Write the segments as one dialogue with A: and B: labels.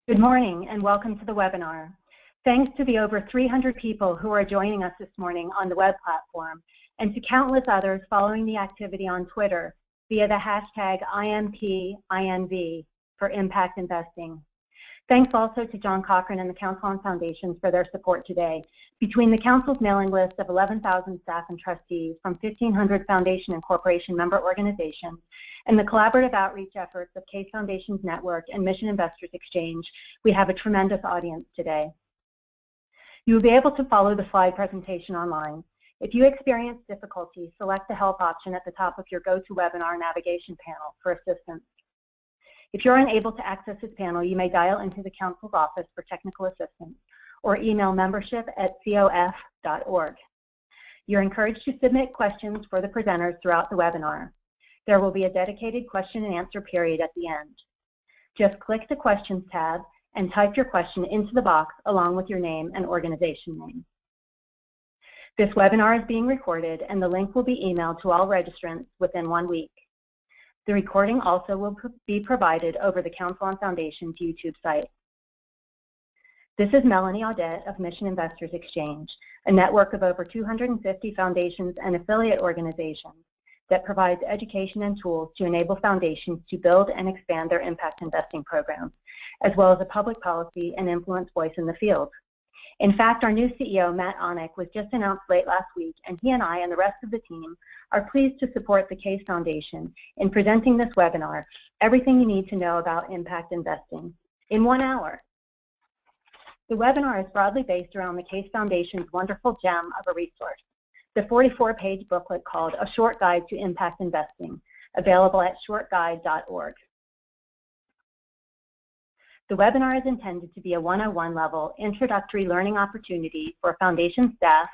A: Good morning and welcome to the webinar. Thanks to the over 300 people who are joining us this morning on the web platform and to countless others following the activity on Twitter via the hashtag IMPINV for Impact Investing. Thanks also to John Cochran and the Council on Foundations for their support today. Between the Council's mailing list of 11,000 staff and trustees from 1,500 foundation and corporation member organizations and the collaborative outreach efforts of Case Foundations Network and Mission Investors Exchange, we have a tremendous audience today. You will be able to follow the slide presentation online. If you experience difficulty, select the help option at the top of your GoToWebinar navigation panel for assistance. If you're unable to access this panel, you may dial into the Council's office for technical assistance or email membership@cof.org. You're encouraged to submit questions for the presenters throughout the webinar. There will be a dedicated question and answer period at the end. Just click the Questions tab and type your question into the box along with your name and organization name. This webinar is being recorded and the link will be emailed to all registrants within 1 week. The recording also will be provided over the Council on Foundations YouTube site. This is Melanie Audette of Mission Investors Exchange, a network of over 250 foundations and affiliate organizations that provides education and tools to enable foundations to build and expand their impact investing programs, as well as a public policy and influence voice in the field. In fact, our new CEO, Matt Onick, was just announced late last week, and he and I and the rest of the team are pleased to support the Case Foundation in presenting this webinar, Everything You Need to Know About Impact Investing, in 1 hour. The webinar is broadly based around the Case Foundation's wonderful gem of a resource, the 44-page booklet called A Short Guide to Impact Investing, available at shortguide.org. The webinar is intended to be a 101 level introductory learning opportunity for foundation staff,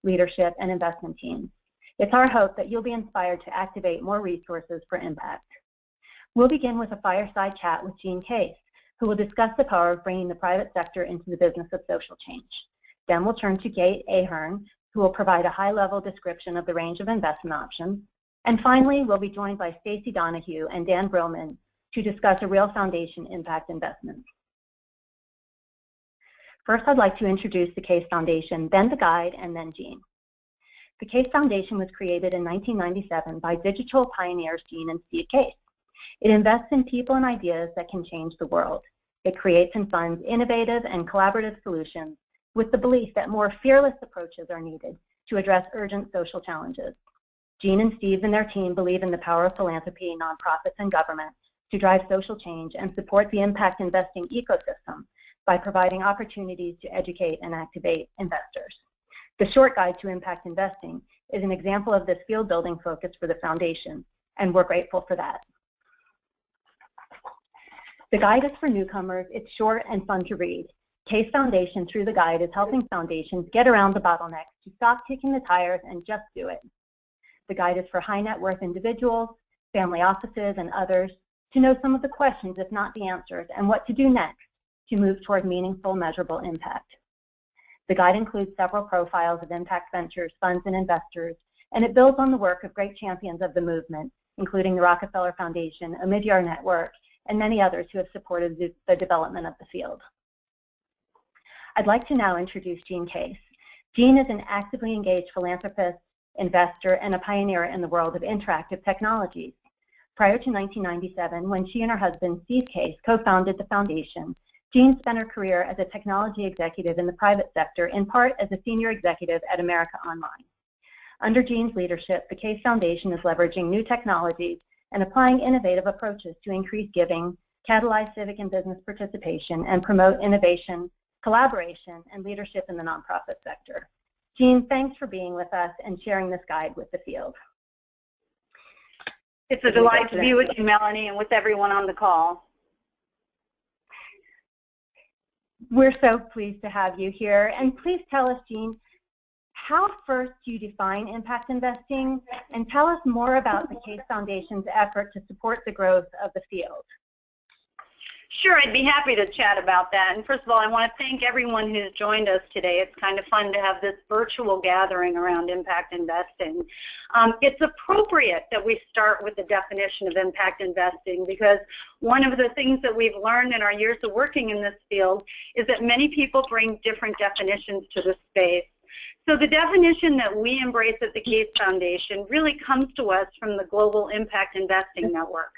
A: leadership, and investment teams. It's our hope that you'll be inspired to activate more resources for impact. We'll begin with a fireside chat with Jean Case, who will discuss the power of bringing the private sector into the business of social change. Then we'll turn to Kate Ahern, who will provide a high-level description of the range of investment options. And finally, we'll be joined by Stacy Donahue and Dan Brillman to discuss a real foundation impact investment. First, I'd like to introduce the Case Foundation, then the guide, and then Jean. The Case Foundation was created in 1997 by digital pioneers Jean and Steve Case. It invests in people and ideas that can change the world. It creates and funds innovative and collaborative solutions with the belief that more fearless approaches are needed to address urgent social challenges. Jean and Steve and their team believe in the power of philanthropy, nonprofits, and government to drive social change and support the impact investing ecosystem by providing opportunities to educate and activate investors. The Short Guide to Impact Investing is an example of this field building focus for the foundation, and we're grateful for that. The guide is for newcomers. It's short and fun to read. Case Foundation, through the guide, is helping foundations get around the bottlenecks to stop kicking the tires and just do it. The guide is for high net worth individuals, family offices, and others to know some of the questions, if not the answers, and what to do next to move toward meaningful, measurable impact. The guide includes several profiles of impact ventures, funds, and investors, and it builds on the work of great champions of the movement, including the Rockefeller Foundation, Omidyar Network, and many others who have supported the development of the field. I'd like to now introduce Jean Case. Jean is an actively engaged philanthropist, investor, and a pioneer in the world of interactive technologies. Prior to 1997, when she and her husband, Steve Case, co-founded the foundation, Jean spent her career as a technology executive in the private sector, in part as a senior executive at America Online. Under Jean's leadership, the Case Foundation is leveraging new technologies and applying innovative approaches to increase giving, catalyze civic and business participation, and promote innovation, collaboration, and leadership in the nonprofit sector. Jean, thanks for being with us and sharing this guide with the field.
B: It's a delight to be with you, Melanie, and with everyone on the call.
A: We're so pleased to have you here. And please tell us, Jean, how first you define impact investing, and tell us more about the Case Foundation's effort to support the growth of the field.
B: Sure, I'd be happy to chat about that. And first of all, I want to thank everyone who's joined us today. It's kind of fun to have this virtual gathering around impact investing. It's appropriate that we start with the definition of impact investing because one of the things that we've learned in our years of working in this field is that many people bring different definitions to the space. So the definition that we embrace at the Case Foundation really comes to us from the Global Impact Investing Network.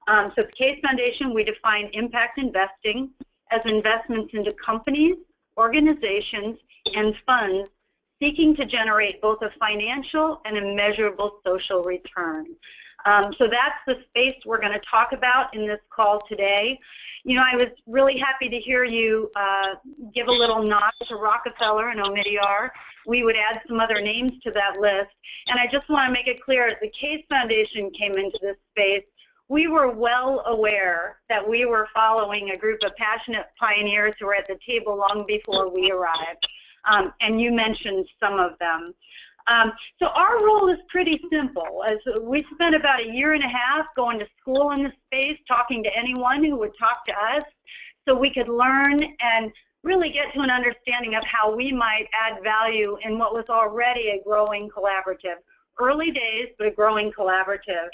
B: So at the Case Foundation, we define impact investing as investments into companies, organizations, and funds seeking to generate both a financial and a measurable social return. So that's the space we're going to talk about in this call today. You know, I was really happy to hear you give a little nod to Rockefeller and Omidyar. We would add some other names to that list. And I just want to make it clear, as the Case Foundation came into this space, we were well aware that we were following a group of passionate pioneers who were at the table long before we arrived. And you mentioned some of them. So our role is pretty simple. As we spent about a year and a half going to school in the space, talking to anyone who would talk to us, so we could learn and really get to an understanding of how we might add value in what was already a growing collaborative. Early days, but a growing collaborative.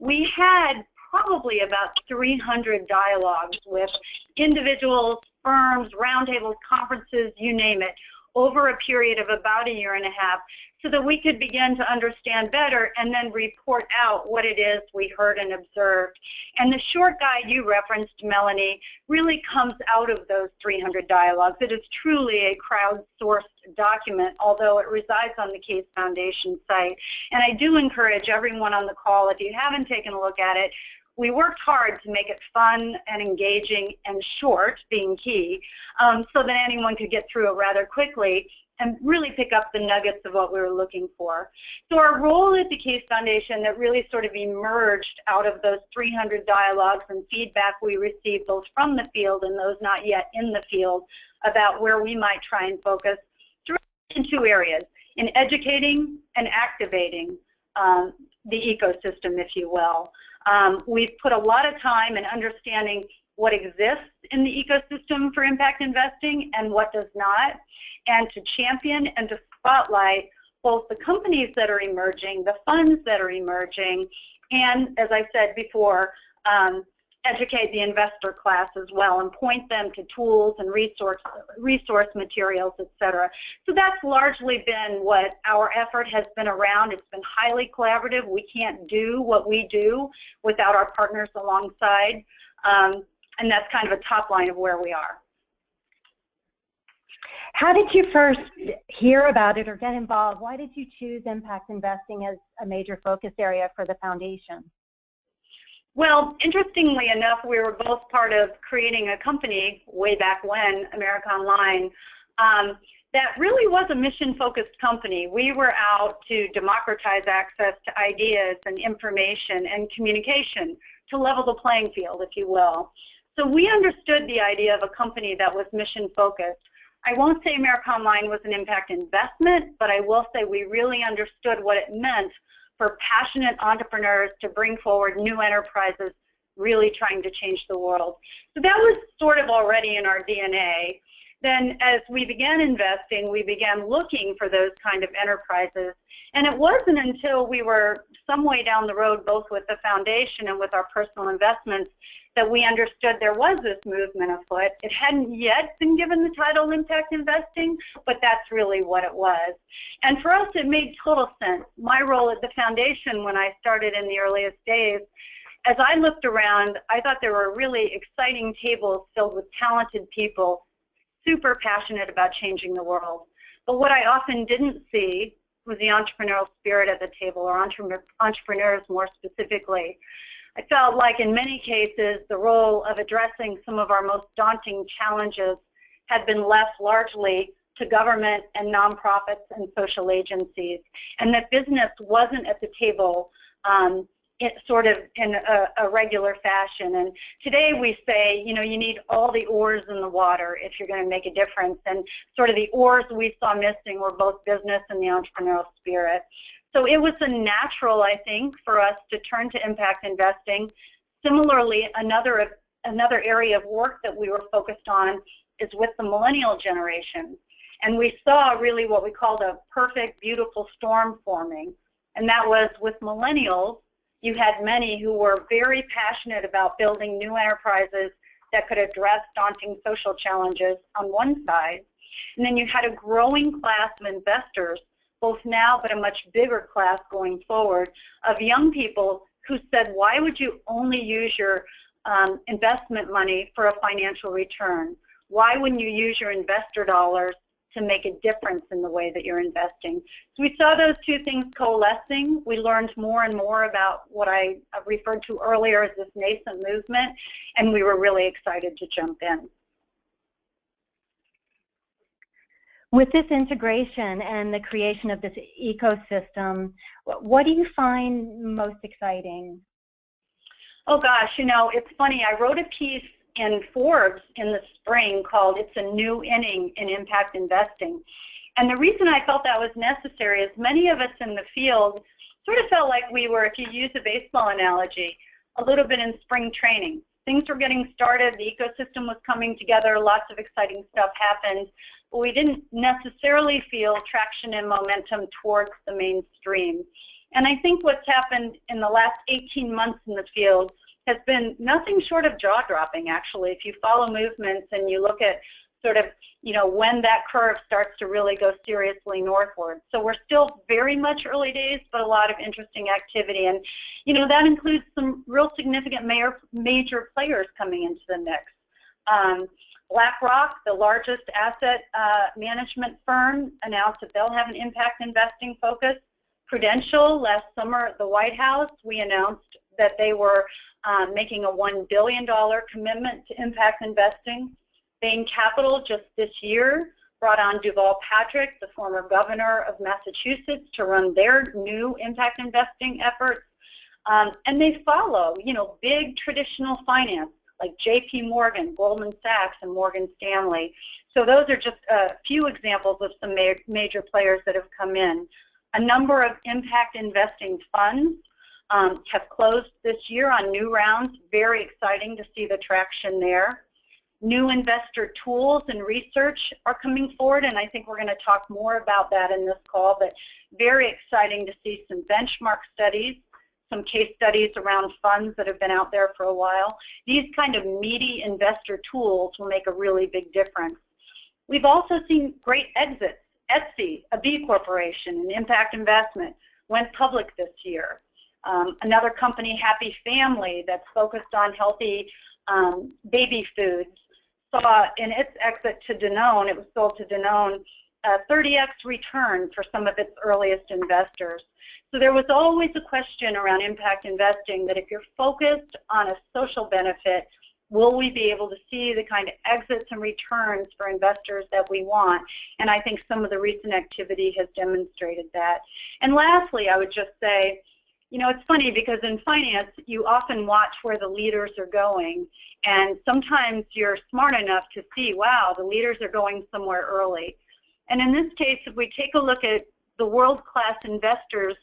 B: We had probably about 300 dialogues with individuals, firms, roundtables, conferences, you name it, over a period of about a year and a half, so that we could begin to understand better and then report out what it is we heard and observed. And the short guide you referenced, Melanie, really comes out of those 300 dialogues. It is truly a crowdsourced document, although it resides on the Case Foundation site. And I do encourage everyone on the call, if you haven't taken a look at it, we worked hard to make it fun and engaging and short, being key, so that anyone could get through it rather quickly and really pick up the nuggets of what we were looking for. So our role at the Case Foundation that really sort of emerged out of those 300 dialogues and feedback we received both from the field and those not yet in the field about where we might try and focus in two areas, in educating and activating the ecosystem, if you will. We've put a lot of time in understanding what exists in the ecosystem for impact investing and what does not, and to champion and to spotlight both the companies that are emerging, the funds that are emerging, and, as I said before, educate the investor class as well and point them to tools and resource materials, etc. So that's largely been what our effort has been around. It's been highly collaborative. We can't do what we do without our partners alongside. And that's kind of a top line of where we are.
A: How did you first hear about it or get involved? Why did you choose impact investing as a major focus area for the foundation?
B: Well, interestingly enough, we were both part of creating a company way back when, America Online, that really was a mission-focused company. We were out to democratize access to ideas and information and communication to level the playing field, if you will. So we understood the idea of a company that was mission-focused. I won't say America Online was an impact investment, but I will say we really understood what it meant for passionate entrepreneurs to bring forward new enterprises really trying to change the world. So that was sort of already in our DNA. Then as we began investing, we began looking for those kind of enterprises. And it wasn't until we were some way down the road, both with the foundation and with our personal investments, that we understood there was this movement afoot. It hadn't yet been given the title impact investing, but that's really what it was. And for us, it made total sense. My role at the foundation when I started in the earliest days, as I looked around, I thought there were really exciting tables filled with talented people, super passionate about changing the world. But what I often didn't see was the entrepreneurial spirit at the table, or entrepreneurs more specifically. I felt like in many cases the role of addressing some of our most daunting challenges had been left largely to government and nonprofits and social agencies, and that business wasn't at the table sort of in a regular fashion. And today we say, you know, you need all the oars in the water if you're going to make a difference, and sort of the oars we saw missing were both business and the entrepreneurial spirit. So it was a natural, I think, for us to turn to impact investing. Similarly, another another area of work that we were focused on is with the millennial generation. And we saw really what we called a perfect, beautiful storm forming. And that was with millennials, you had many who were very passionate about building new enterprises that could address daunting social challenges on one side. And then you had a growing class of investors, both now but a much bigger class going forward, of young people who said, why would you only use your investment money for a financial return? Why wouldn't you use your investor dollars to make a difference in the way that you're investing? So we saw those two things coalescing. We learned more and more about what I referred to earlier as this nascent movement, and we were really excited to jump in.
A: With this integration and the creation of this ecosystem, what do you find most exciting?
B: Oh gosh, you know, it's funny. I wrote a piece in Forbes in the spring called "It's a New Inning in Impact Investing." And the reason I felt that was necessary is many of us in the field sort of felt like we were, if you use a baseball analogy, a little bit in spring training. Things were getting started, the ecosystem was coming together, lots of exciting stuff happened, but we didn't necessarily feel traction and momentum towards the mainstream. And I think what's happened in the last 18 months in the field has been nothing short of jaw-dropping, actually. If you follow movements and you look at sort of, you know, when that curve starts to really go seriously northward. So we're still very much early days, but a lot of interesting activity. And, you know, that includes some real significant major players coming into the mix. BlackRock, the largest asset management firm, announced that they'll have an impact investing focus. Prudential, last summer at the White House, we announced that they were making a $1 billion commitment to impact investing. Bain Capital just this year brought on Duval Patrick, the former governor of Massachusetts, to run their new impact investing efforts. And they follow, you know, big traditional finance like JP Morgan, Goldman Sachs, and Morgan Stanley. So those are just a few examples of some major players that have come in. A number of impact investing funds have closed this year on new rounds. Very exciting to see the traction there. New investor tools and research are coming forward, and I think we're going to talk more about that in this call, but very exciting to see some benchmark studies, some case studies around funds that have been out there for a while. These kind of meaty investor tools will make a really big difference. We've also seen great exits. Etsy, a B corporation, an impact investment, went public this year. Another company, Happy Family, that's focused on healthy baby foods, saw in its exit to Danone, it was sold to Danone, a 30x return for some of its earliest investors. So there was always a question around impact investing that if you're focused on a social benefit, will we be able to see the kind of exits and returns for investors that we want? And I think some of the recent activity has demonstrated that. And lastly, I would just say, you know, it's funny because in finance, you often watch where the leaders are going. And sometimes you're smart enough to see, wow, the leaders are going somewhere early. And in this case, if we take a look at the world-class investors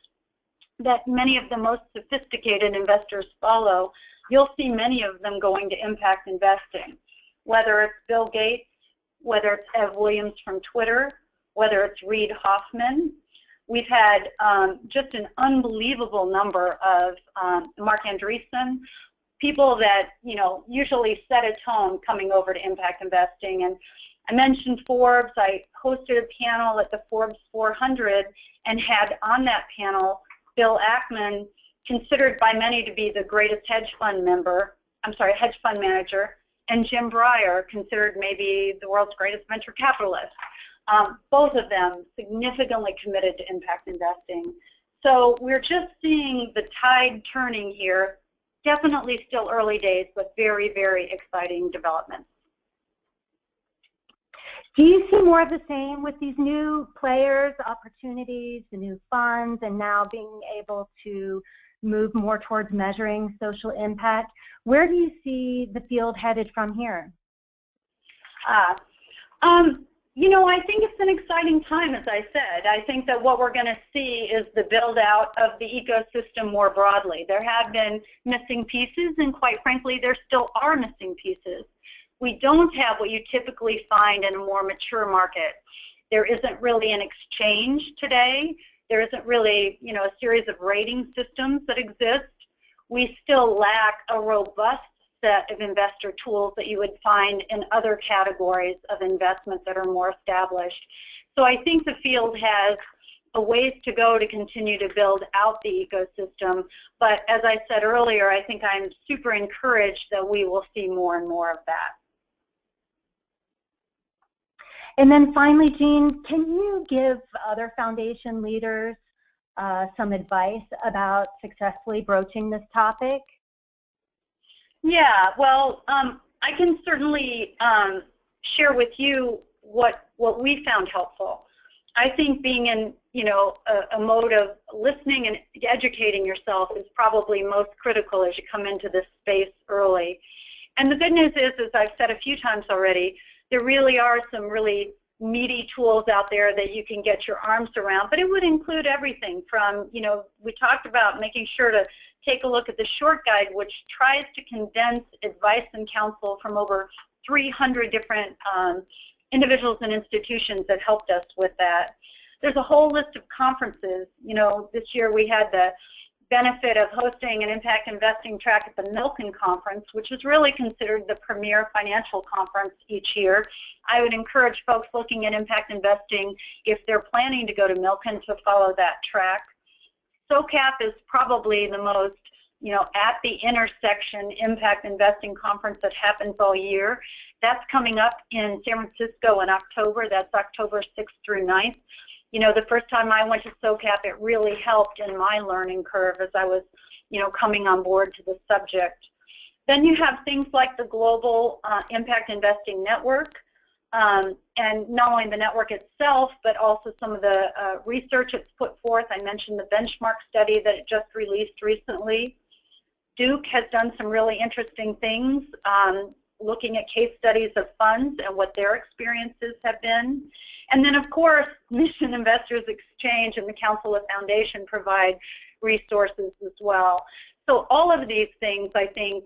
B: that many of the most sophisticated investors follow, you'll see many of them going to impact investing, whether it's Bill Gates, whether it's Ev Williams from Twitter, whether it's Reid Hoffman. We've had just an unbelievable number of Mark Andreessen, people that, you know, usually set a tone coming over to impact investing. And I mentioned Forbes. I hosted a panel at the Forbes 400 and had on that panel Bill Ackman, considered by many to be the greatest hedge fund manager, and Jim Breyer, considered maybe the world's greatest venture capitalist. Both of them significantly committed to impact investing. So we're just seeing the tide turning here. Definitely still early days, but very, very exciting developments.
A: Do you see more of the same with these new players, opportunities, the new funds, and now being able to move more towards measuring social impact? Where do you see the field headed from here?
B: You know, I think it's an exciting time, as I said. I think that what we're going to see is the build out of the ecosystem more broadly. There have been missing pieces, and quite frankly, there still are missing pieces. We don't have what you typically find in a more mature market. There isn't really an exchange today. There isn't really, you know, a series of rating systems that exist. We still lack a robust set of investor tools that you would find in other categories of investment that are more established. So I think the field has a ways to go to continue to build out the ecosystem. But as I said earlier, I think I'm super encouraged that we will see more and more of that.
A: And then finally, Jean, can you give other foundation leaders some advice about successfully broaching this topic?
B: Yeah, well, I can certainly share with you what we found helpful. I think being in, you know, a mode of listening and educating yourself is probably most critical as you come into this space early. And the good news is, as I've said a few times already, there really are some really meaty tools out there that you can get your arms around, but it would include everything from, you know, we talked about making sure to take a look at the short guide, which tries to condense advice and counsel from over 300 different individuals and institutions that helped us with that. There's a whole list of conferences. You know, this year we had the benefit of hosting an impact investing track at the Milken Conference, which is really considered the premier financial conference each year. I would encourage folks looking at impact investing, if they're planning to go to Milken, to follow that track. SOCAP is probably the most, you know, at the intersection impact investing conference that happens all year. That's coming up in San Francisco in October. That's October 6th through 9th. You know, the first time I went to SOCAP, it really helped in my learning curve as I was, you know, coming on board to the subject. Then you have things like the Global Impact Investing Network, and not only the network itself, but also some of the research it's put forth. I mentioned the benchmark study that it just released recently. Duke has done some really interesting things, looking at case studies of funds and what their experiences have been. And then, of course, Mission Investors Exchange and the Council of Foundation provide resources as well. So all of these things, I think,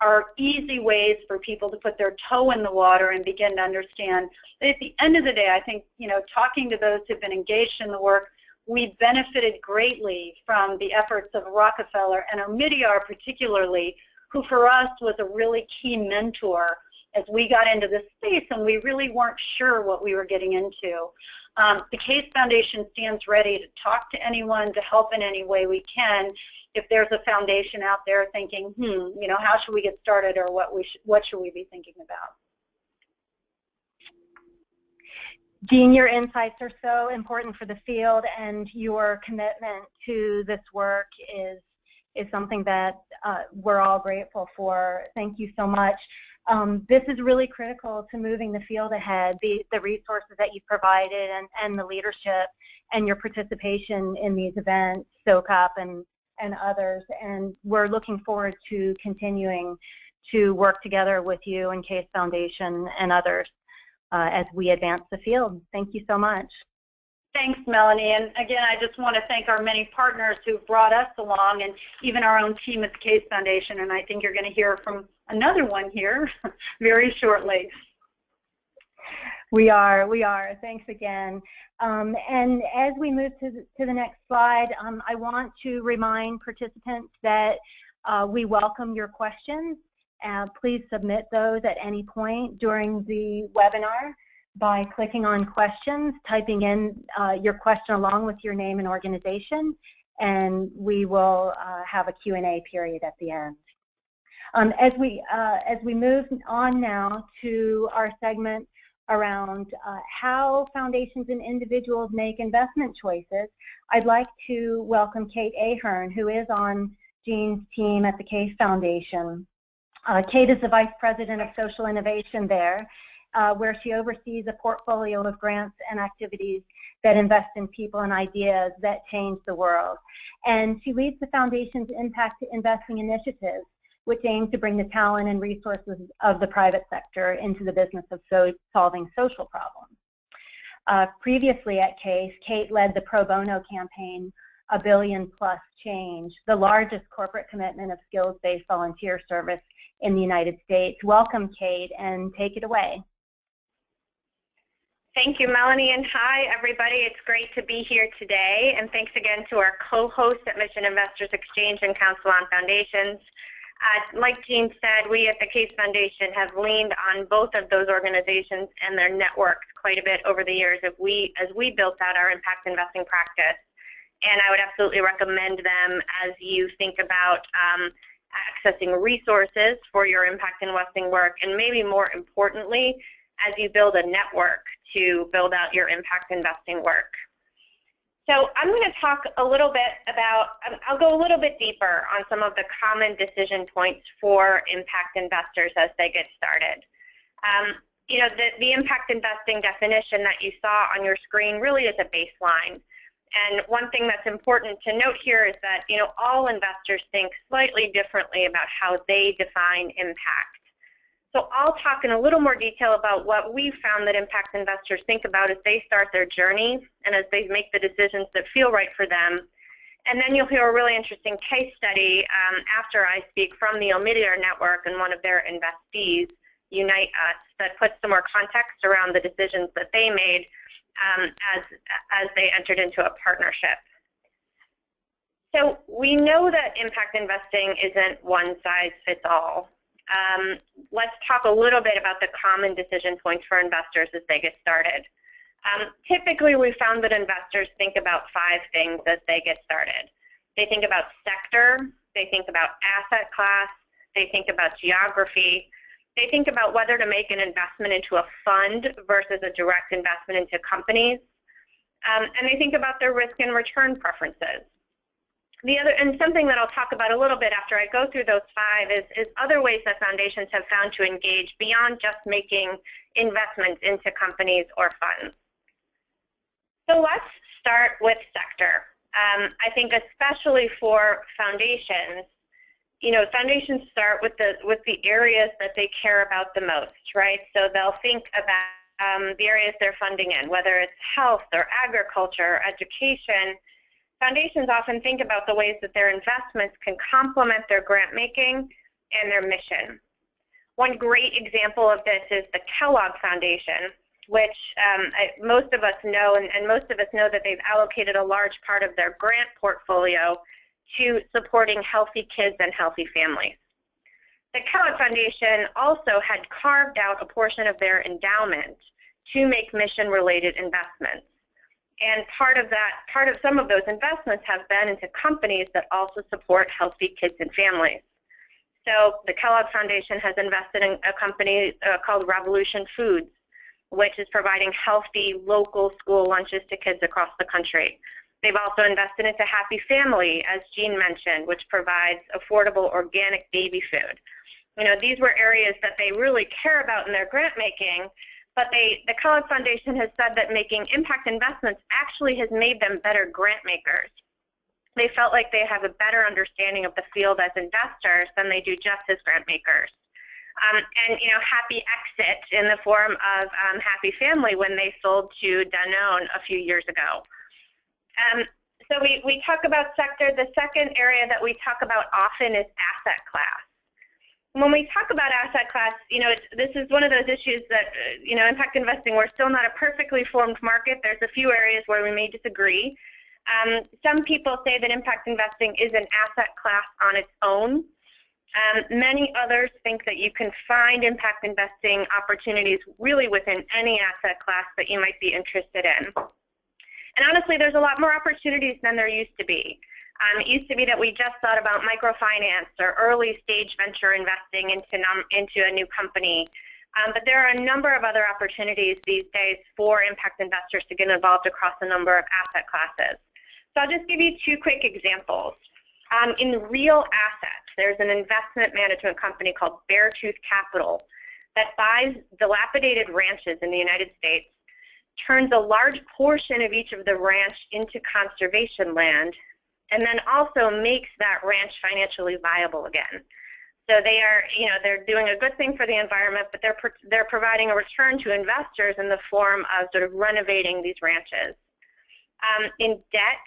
B: are easy ways for people to put their toe in the water and begin to understand that at the end of the day, I think, you know, talking to those who've been engaged in the work, we benefited greatly from the efforts of Rockefeller and Omidyar particularly, who for us was a really key mentor as we got into this space and we really weren't sure what we were getting into. The Case Foundation stands ready to talk to anyone, to help in any way we can. If there's a foundation out there thinking, you know, how should we get started, or what should we be thinking about?
A: Jean, your insights are so important for the field, and your commitment to this work is something that we're all grateful for. Thank you so much. This is really critical to moving the field ahead, the resources that you've provided and the leadership and your participation in these events, SOCAP and others, and we're looking forward to continuing to work together with you and Case Foundation and others as we advance the field. Thank you so much.
B: Thanks, Melanie. And again, I just want to thank our many partners who've brought us along, and even our own team at the Case Foundation, and I think you're going to hear from another one here very shortly.
A: We are. Thanks again. And as we move to the next slide, I want to remind participants that we welcome your questions. Please submit those at any point during the webinar by clicking on questions, typing in your question along with your name and organization, and we will have a Q&A period at the end. As we move on now to our segment around how foundations and individuals make investment choices, I'd like to welcome Kate Ahern, who is on Jean's team at the Case Foundation. Kate is the Vice President of Social Innovation there, where she oversees a portfolio of grants and activities that invest in people and ideas that change the world. And she leads the Foundation's impact investing initiatives, which aims to bring the talent and resources of the private sector into the business of solving social problems. Previously at CASE, Kate led the pro bono campaign, A Billion Plus Change, the largest corporate commitment of skills-based volunteer service in the United States. Welcome, Kate, and take it away.
C: Thank you, Melanie, and hi, everybody. It's great to be here today, and thanks again to our co-hosts at Mission Investors Exchange and Council on Foundations. Like Jean said, we at the CASE Foundation have leaned on both of those organizations and their networks quite a bit over the years as we built out our impact investing practice. And I would absolutely recommend them as you think about accessing resources for your impact investing work, and maybe more importantly, as you build a network to build out your impact investing work. So I'm going to talk a little bit about, I'll go a little bit deeper on some of the common decision points for impact investors as they get started. You know, the impact investing definition that you saw on your screen really is a baseline. And one thing that's important to note here is that, you know, all investors think slightly differently about how they define impact. So I'll talk in a little more detail about what we've found that impact investors think about as they start their journey and as they make the decisions that feel right for them. And then you'll hear a really interesting case study after I speak from the Omidyar Network and one of their investees, Unite Us, that puts some more context around the decisions that they made as they entered into a partnership. So we know that impact investing isn't one size fits all. Let's talk a little bit about the common decision points for investors as they get started. Typically, we found that investors think about 5 things as they get started. They think about sector, they think about asset class, they think about geography, they think about whether to make an investment into a fund versus a direct investment into companies, and they think about their risk and return preferences. And something that I'll talk about a little bit after I go through those 5 is other ways that foundations have found to engage beyond just making investments into companies or funds. So let's start with sector. I think especially for foundations, you know, foundations start with the areas that they care about the most, right? So they'll think about the areas they're funding in, whether it's health or agriculture, education. Foundations often think about the ways that their investments can complement their grant making and their mission. One great example of this is the Kellogg Foundation, which most of us know, and most of us know that they've allocated a large part of their grant portfolio to supporting healthy kids and healthy families. The Kellogg Foundation also had carved out a portion of their endowment to make mission-related investments. And part of some of those investments have been into companies that also support healthy kids and families. So the Kellogg Foundation has invested in a company called Revolution Foods, which is providing healthy local school lunches to kids across the country. They've also invested into Happy Family, as Jean mentioned, which provides affordable organic baby food. You know, these were areas that they really care about in their grant making, but the Kellogg Foundation has said that making impact investments actually has made them better grant makers. They felt like they have a better understanding of the field as investors than they do just as grant makers. And, you know, Happy Exit in the form of Happy Family when they sold to Danone a few years ago. So we talk about sector. The second area that we talk about often is asset class. When we talk about asset class, you know, this is one of those issues that, you know, impact investing, we're still not a perfectly formed market. There's a few areas where we may disagree. Some people say that impact investing is an asset class on its own. Many others think that you can find impact investing opportunities really within any asset class that you might be interested in. And honestly, there's a lot more opportunities than there used to be. It used to be that we just thought about microfinance or early stage venture investing into a new company. But there are a number of other opportunities these days for impact investors to get involved across a number of asset classes. So I'll just give you 2 quick examples. In real assets, there's an investment management company called Beartooth Capital that buys dilapidated ranches in the United States, turns a large portion of each of the ranch into conservation land, and then also makes that ranch financially viable again. So they are, they're doing a good thing for the environment, but they're providing a return to investors in the form of sort of renovating these ranches. In debt,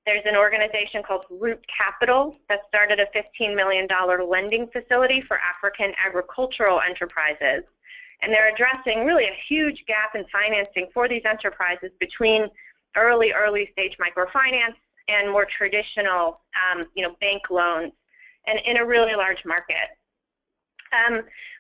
C: there's an organization called Root Capital that started a $15 million lending facility for African agricultural enterprises. And they're addressing really a huge gap in financing for these enterprises between early stage microfinance and more traditional, bank loans, and in a really large market.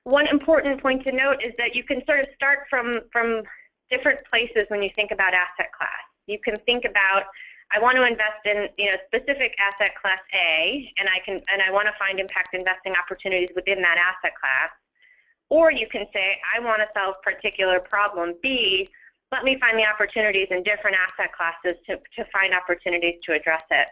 C: One important point to note is that you can sort of start from different places when you think about asset class. You can think about, I want to invest in specific asset class A, and I want to find impact investing opportunities within that asset class. Or you can say, I want to solve particular problem B. Let me find the opportunities in different asset classes to find opportunities to address it.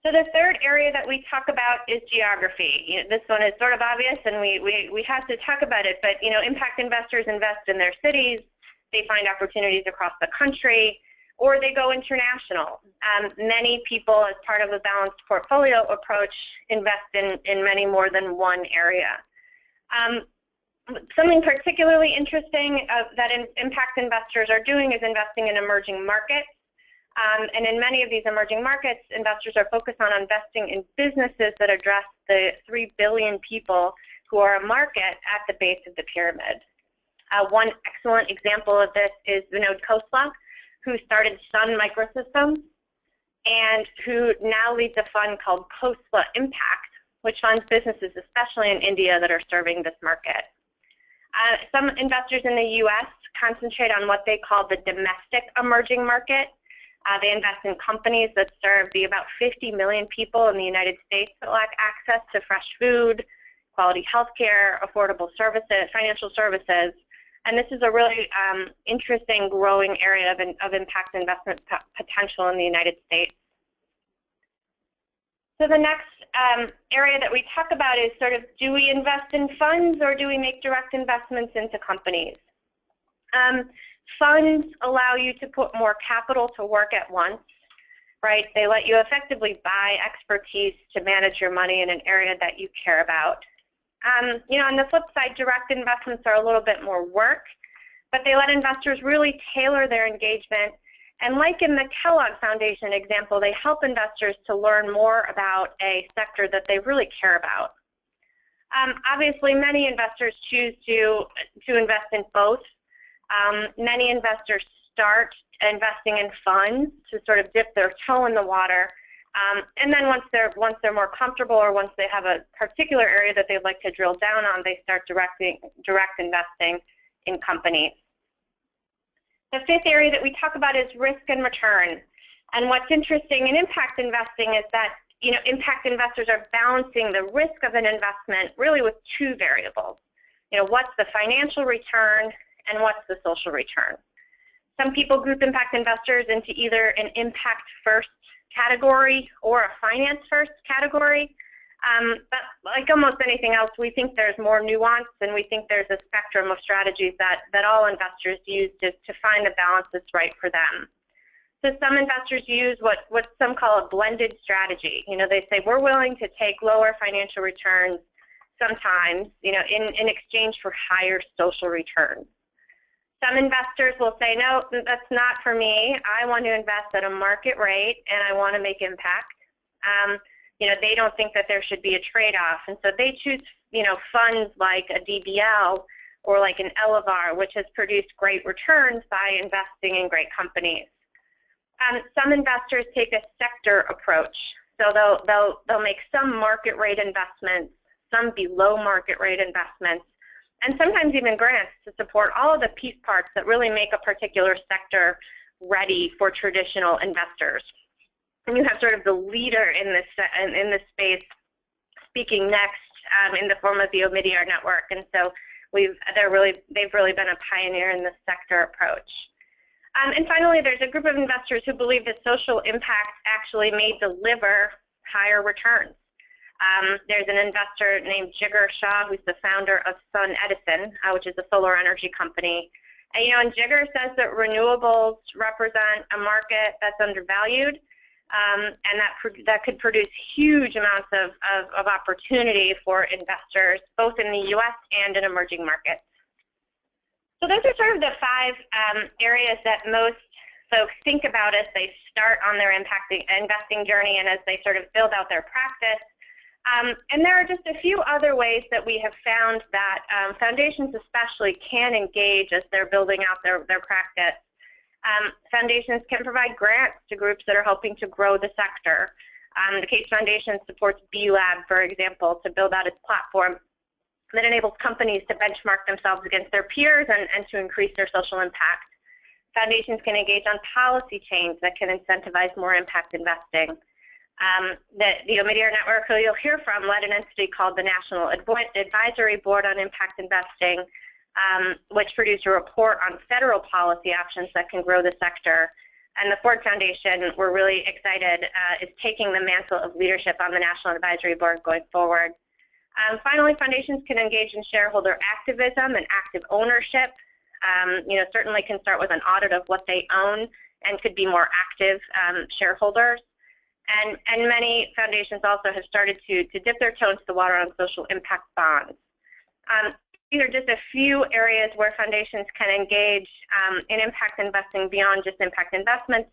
C: So the third area that we talk about is geography. This one is sort of obvious, and we have to talk about it. But impact investors invest in their cities. They find opportunities across the country, or they go international. Many people, as part of a balanced portfolio approach, invest in many more than one area. Something particularly interesting that impact investors are doing is investing in emerging markets. And in many of these emerging markets, investors are focused on investing in businesses that address the 3 billion people who are a market at the base of the pyramid. One excellent example of this is Vinod Khosla, who started Sun Microsystems and who now leads a fund called Khosla Impact, which funds businesses, especially in India, that are serving this market. Some investors in the U.S. concentrate on what they call the domestic emerging market. They invest in companies that serve the about 50 million people in the United States that lack access to fresh food, quality health care, affordable services, financial services. And this is a really interesting growing area of impact investment potential in the United States. So the next area that we talk about is sort of, do we invest in funds or do we make direct investments into companies? Funds allow you to put more capital to work at once, right? They let you effectively buy expertise to manage your money in an area that you care about. On the flip side, direct investments are a little bit more work, but they let investors really tailor their engagement. And like in the Kellogg Foundation example, they help investors to learn more about a sector that they really care about. Obviously, many investors choose to invest in both. Many investors start investing in funds to sort of dip their toe in the water. And then once they're more comfortable, or once they have a particular area that they'd like to drill down on, they start direct investing in companies. The fifth area that we talk about is risk and return. And what's interesting in impact investing is that impact investors are balancing the risk of an investment really with two variables. What's the financial return and what's the social return? Some people group impact investors into either an impact first category or a finance first category. But like almost anything else, we think there's more nuance, and we think there's a spectrum of strategies that all investors use to find the balance that's right for them. So some investors use what some call a blended strategy. They say we're willing to take lower financial returns sometimes, in exchange for higher social returns. Some investors will say, no, that's not for me. I want to invest at a market rate, and I want to make impact. They don't think that there should be a trade-off, and so they choose, funds like a DBL or like an Elevar, which has produced great returns by investing in great companies. Some investors take a sector approach, so they'll make some market rate investments, some below market rate investments, and sometimes even grants to support all of the piece parts that really make a particular sector ready for traditional investors. And you have sort of the leader in this space speaking next in the form of the Omidyar Network, and so they've really been a pioneer in this sector approach. And finally, there's a group of investors who believe that social impact actually may deliver higher returns. There's an investor named Jigar Shah, who's the founder of Sun Edison, which is a solar energy company. And Jigar says that renewables represent a market that's undervalued. and that could produce huge amounts of opportunity for investors, both in the U.S. and in emerging markets. So those are sort of the 5 areas that most folks think about as they start on their investing journey and as they sort of build out their practice. And there are just a few other ways that we have found that foundations especially can engage as they're building out their practice. Foundations can provide grants to groups that are helping to grow the sector. The Case Foundation supports B-Lab, for example, to build out its platform that enables companies to benchmark themselves against their peers and to increase their social impact. Foundations can engage on policy change that can incentivize more impact investing. The Omidyar Network, who you'll hear from, led an entity called the National Advisory Board on Impact Investing, which produced a report on federal policy options that can grow the sector. And the Ford Foundation, we're really excited, is taking the mantle of leadership on the National Advisory Board going forward. Finally, foundations can engage in shareholder activism and active ownership. Certainly can start with an audit of what they own and could be more active shareholders. And many foundations also have started to dip their toe into the water on social impact bonds. These are just a few areas where foundations can engage in impact investing beyond just impact investments.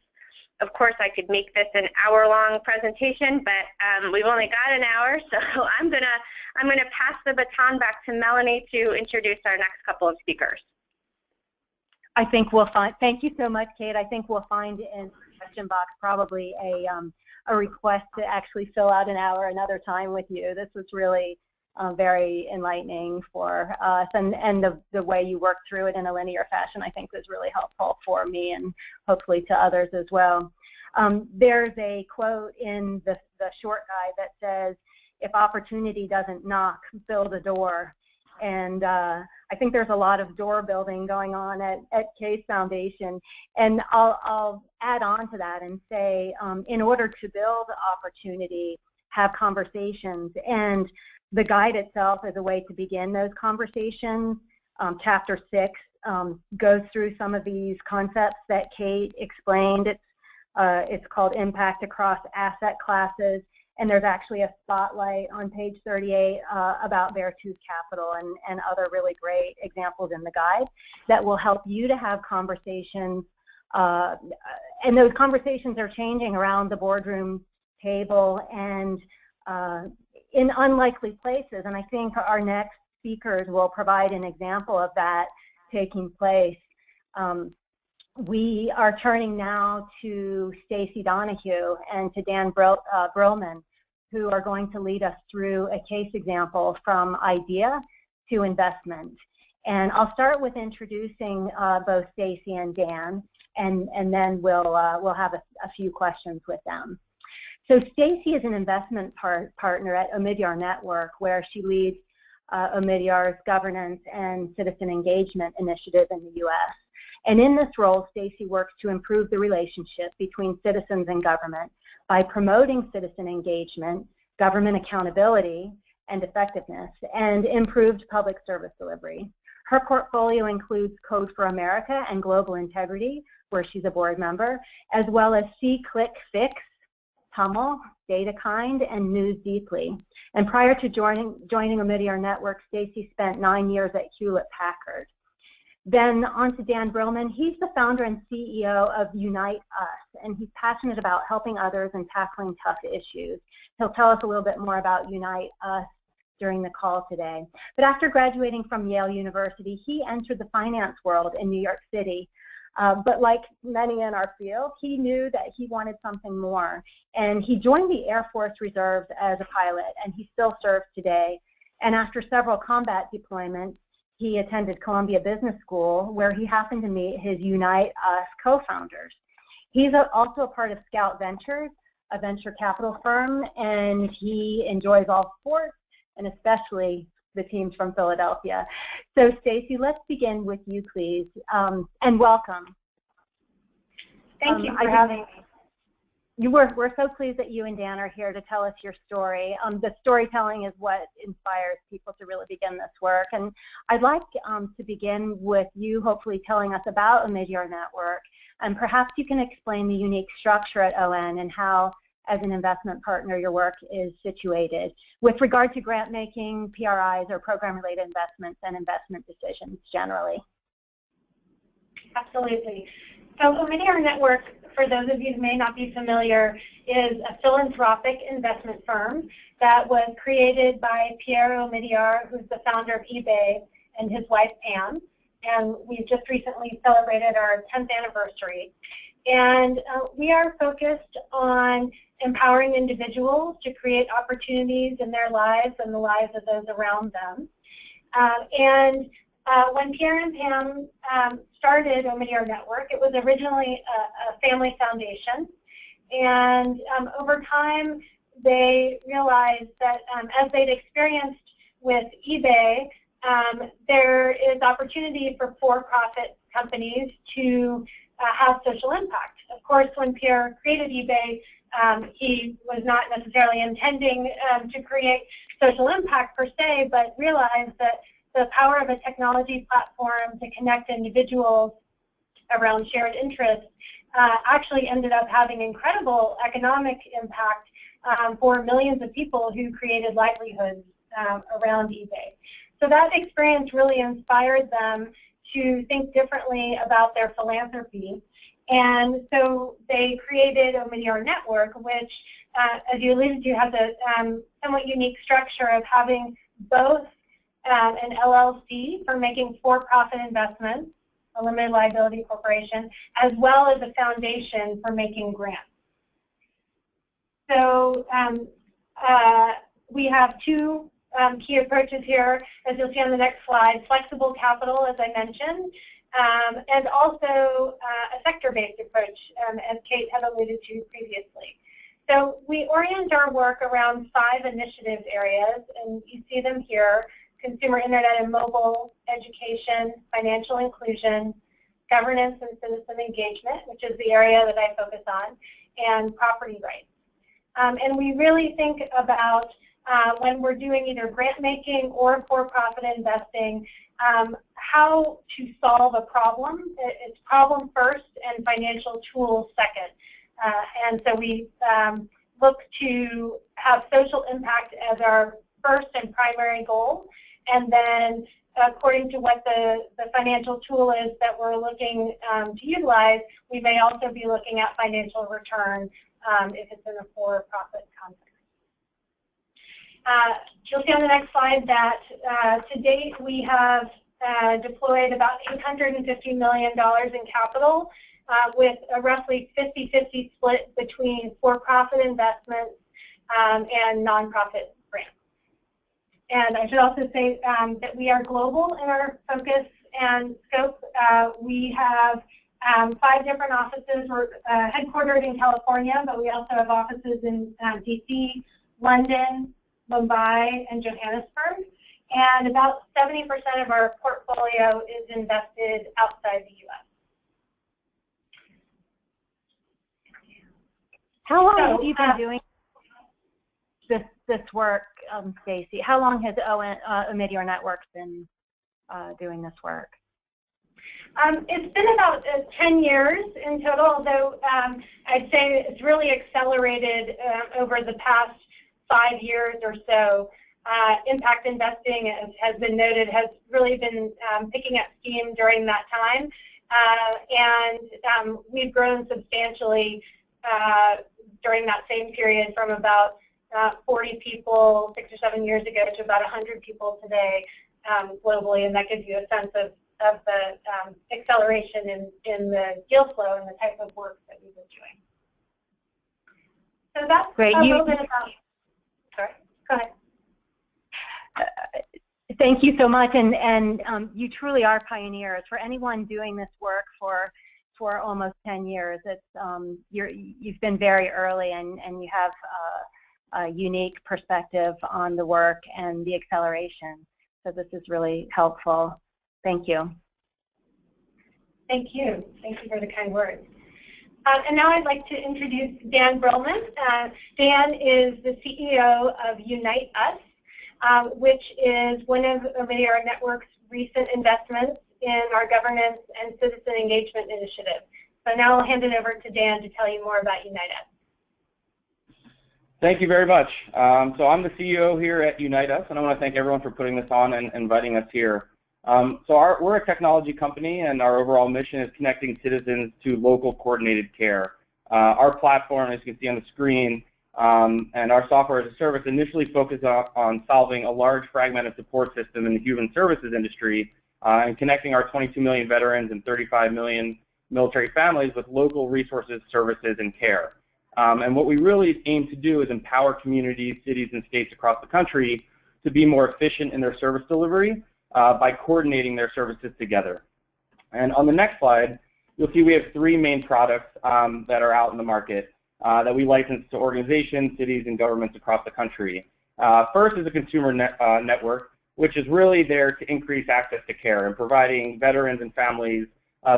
C: Of course, I could make this an hour-long presentation, but we've only got an hour, so I'm gonna pass the baton back to Melanie to introduce our next couple of speakers.
A: I think we'll find. Thank you so much, Kate. I think we'll find in the question box probably a request to actually fill out an hour another time with you. This was really very enlightening for us, and the way you worked through it in a linear fashion, I think, was really helpful for me and hopefully to others as well. There's a quote in the short guide that says, "If opportunity doesn't knock, build a door." And I think there's a lot of door building going on at Case Foundation. And I'll add on to that and say, in order to build opportunity, have conversations. And the guide itself is a way to begin those conversations. Chapter 6 goes through some of these concepts that Kate explained. It's called Impact Across Asset Classes. And there's actually a spotlight on page 38 about Beartooth Capital and other really great examples in the guide that will help you to have conversations. And those conversations are changing around the boardroom table and in unlikely places. And I think our next speakers will provide an example of that taking place. We are turning now to Stacy Donahue and to Dan Brillman, who are going to lead us through a case example from idea to investment. And I'll start with introducing both Stacy and Dan, and then we'll have a few questions with them. So Stacy is an investment partner at Omidyar Network, where she leads Omidyar's governance and citizen engagement initiative in the U.S. And in this role, Stacy works to improve the relationship between citizens and government by promoting citizen engagement, government accountability and effectiveness, and improved public service delivery. Her portfolio includes Code for America and Global Integrity, where she's a board member, as well as See, Click, Fix, Tummel, DataKind, and News Deeply. And prior to joining Omidyar Network, Stacy spent 9 years at Hewlett-Packard. Then on to Dan Brillman. He's the founder and CEO of Unite Us, and he's passionate about helping others and tackling tough issues. He'll tell us a little bit more about Unite Us during the call today. But after graduating from Yale University, he entered the finance world in New York City. But like many in our field, he knew that he wanted something more. And he joined the Air Force Reserves as a pilot, and he still serves today. And after several combat deployments, he attended Columbia Business School, where he happened to meet his Unite Us co-founders. He's also a part of Scout Ventures, a venture capital firm, and he enjoys all sports, and especially the teams from Philadelphia. So Stacy, let's begin with you, please, and welcome.
B: Thank you for having me.
A: We're so pleased that you and Dan are here to tell us your story. The storytelling is what inspires people to really begin this work. And I'd like to begin with you hopefully telling us about Omidyar Network, And perhaps you can explain the unique structure at ON and how, as an investment partner, your work is situated with regard to grant making, PRIs, or program-related investments and investment decisions generally.
D: Absolutely. So Omidyar Network, for those of you who may not be familiar, is a philanthropic investment firm that was created by Pierre Omidyar, who's the founder of eBay, and his wife Pam. And we've just recently celebrated our 10th anniversary. And we are focused on empowering individuals to create opportunities in their lives and the lives of those around them. When Pierre and Pam started Omidyar Network, it was originally a family foundation. And over time, they realized that as they'd experienced with eBay, there is opportunity for for-profit companies to have social impact. Of course, when Pierre created eBay, he was not necessarily intending to create social impact per se, but realized that the power of a technology platform to connect individuals around shared interests actually ended up having incredible economic impact for millions of people who created livelihoods around eBay. So that experience really inspired them to think differently about their philanthropy. And so they created Omidyar Network, which, as you alluded to, has a somewhat unique structure of having both an LLC for making for-profit investments, a limited liability corporation, as well as a foundation for making grants. So we have two key approaches here, as you'll see on the next slide: flexible capital, as I mentioned, and also a sector-based approach, as Kate had alluded to previously. So we orient our work around 5 initiative areas, and you see them here: consumer internet and mobile, education, financial inclusion, governance and citizen engagement, which is the area that I focus on, and property rights. And we really think about when we're doing either grant making or for-profit investing, how to solve a problem. It's problem first and financial tools second. And so we look to have social impact as our first and primary goal, and then according to what the financial tool is that we're looking to utilize, we may also be looking at financial return if it's in a for-profit context. You'll see on the next slide that to date we have deployed about $850 million in capital with a roughly 50-50 split between for-profit investments and nonprofit grants. And I should also say that we are global in our focus and scope. We have 5 different offices. We're headquartered in California, but we also have offices in DC, London, Mumbai, and Johannesburg. And about 70% of our portfolio is invested outside the U.S.
A: How long have you been doing this work, Stacy? How long has Omidyar Network been doing this work?
D: It's been about 10 years in total, although I'd say it's really accelerated over the past 5 years or so. Impact investing, as has been noted, has really been picking up steam during that time. And we've grown substantially during that same period from about 40 people 6 or 7 years ago to about 100 people today globally, and that gives you a sense of the acceleration in the deal flow and the type of work that we've been doing. So that's
A: great.
D: A little bit about. Sorry, go ahead.
A: Thank you so much, and you truly are pioneers. For anyone doing this work for almost 10 years, it's you've been very early, and you have a unique perspective on the work and the acceleration. So this is really helpful. Thank you.
D: Thank you. Thank you for the kind words. And now I'd like to introduce Dan Brillman. Dan is the CEO of Unite Us, which is one of Omidyar Network's recent investments in our governance and citizen engagement initiative. So now I'll hand it over to Dan to tell you more about Unite Us.
E: Thank you very much. So I'm the CEO here at Unite Us, and I want to thank everyone for putting this on and inviting us here. We're a technology company, and our overall mission is connecting citizens to local coordinated care. Our platform, as you can see on the screen, and our software as a service initially focused on solving a large fragmented support system in the human services industry and connecting our 22 million veterans and 35 million military families with local resources, services, and care. And what we really aim to do is empower communities, cities, and states across the country to be more efficient in their service delivery by coordinating their services together. And on the next slide, you'll see we have 3 main products that are out in the market that we license to organizations, cities, and governments across the country. First is a consumer network, which is really there to increase access to care and providing veterans and families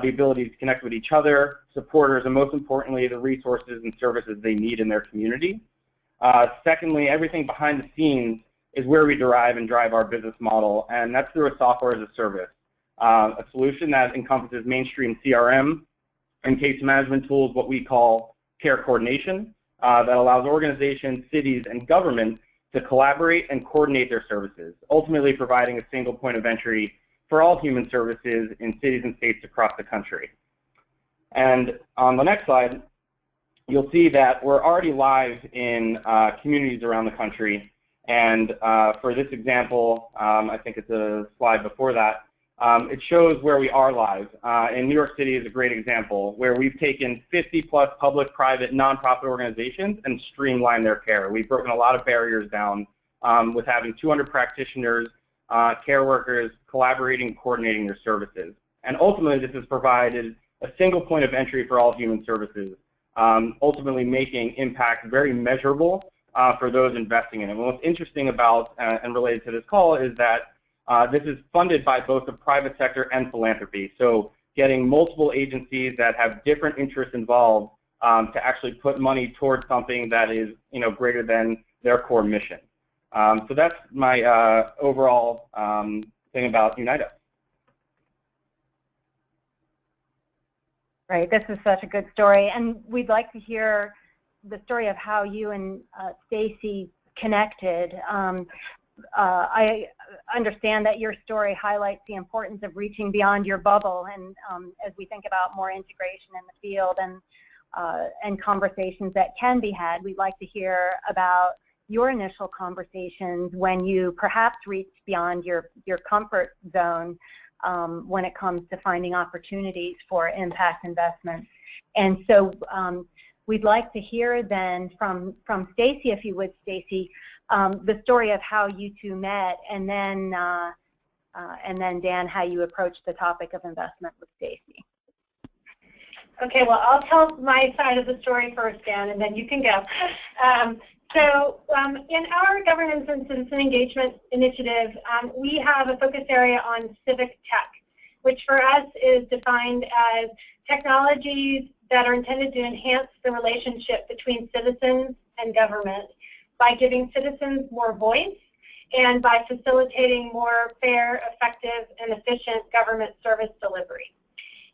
E: the ability to connect with each other, supporters, and most importantly, the resources and services they need in their community. Secondly, everything behind the scenes is where we derive and drive our business model, and that's through a software as a service, a solution that encompasses mainstream CRM and case management tools, what we call care coordination, that allows organizations, cities, and government to collaborate and coordinate their services, ultimately providing a single point of entry for all human services in cities and states across the country. And on the next slide, you'll see that we're already live in communities around the country. And for this example, I think it's a slide before that, it shows where we are live. And New York City is a great example, where we've taken 50+ public, private, nonprofit organizations and streamlined their care. We've broken a lot of barriers down with having 200 practitioners, care workers collaborating, coordinating their services. And ultimately, this has provided a single point of entry for all human services, ultimately making impact very measurable for those investing in it. And what's interesting about and related to this call is that this is funded by both the private sector and philanthropy. So getting multiple agencies that have different interests involved to actually put money towards something that is, greater than their core mission. So that's my overall thing about Unite Us.
A: Right, this is such a good story, and we'd like to hear the story of how you and Stacy connected. I understand that your story highlights the importance of reaching beyond your bubble, and as we think about more integration in the field and conversations that can be had, we'd like to hear about your initial conversations when you perhaps reached beyond your comfort zone when it comes to finding opportunities for impact investments. And so we'd like to hear then from Stacy, if you would, Stacy, the story of how you two met, and then Dan, how you approached the topic of investment with Stacy.
D: Okay, well, I'll tell my side of the story first, Dan, and then you can go. So in our governance and citizen engagement initiative, we have a focus area on civic tech, which for us is defined as technologies that are intended to enhance the relationship between citizens and government by giving citizens more voice and by facilitating more fair, effective, and efficient government service delivery.